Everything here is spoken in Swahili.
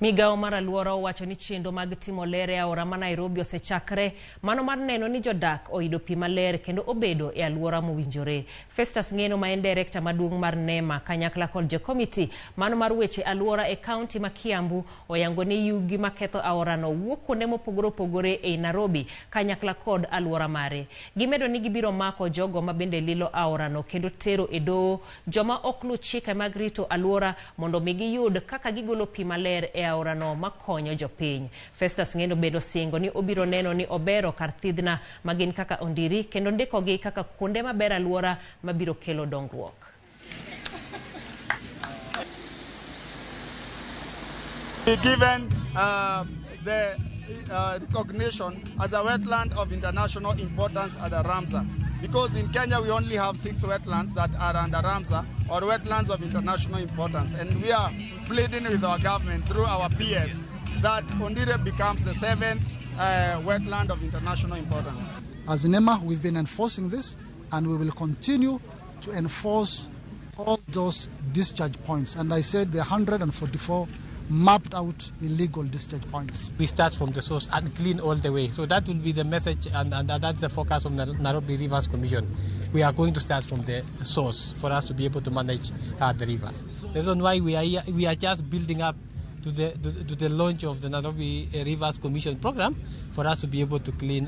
Migao mar Aluora owacho ni chenro mag timo ler e aora ma Nairobi osechakre, mano mar neno ni jodak oyudo pi maler kendo obedo e aluora mowinjore. Festus Ngeno, ma en direkta maduong' mar NEMA kanyakla kod jo-komiti mano mar weche aluora e kaunti ma Kiambu, oyango ni yugi maketho aorano wuok kuonde mopogore opogore e Nairobi kanyakla kod aluora mare. Gimedo ni gibiro mako jogo ma bende lilo aorano kendo tero e doho joma ok luw chike mag rito aluora mondo mi giyud kaka gigolo pi maler e aorano makonyo jopiny. Festus Ngeno bedo singo ni obiro neno ni obero kar thidhna magin kaka ondiri kendo ndikogi kaka kuonde maber aluora mabiro kelo dongruok. Given the recognition as a wetland of international importance at the Ramsar, because in Kenya we only have 6 wetlands that are under Ramsar, or wetlands of international importance, and we are pleading with our government through our PS that Ondire becomes the 7th wetland of international importance. As NEMA, we've been enforcing this, and we will continue to enforce all those discharge points. And I said there are 144 mapped out illegal discharge points. We start from the source and clean all the way. So that will be the message, and that's the focus of the Nairobi Rivers Commission. We are going to start from the source for us to be able to manage the rivers. The reason why we are just building up to the launch of the Nairobi Rivers Commission program for us to be able to clean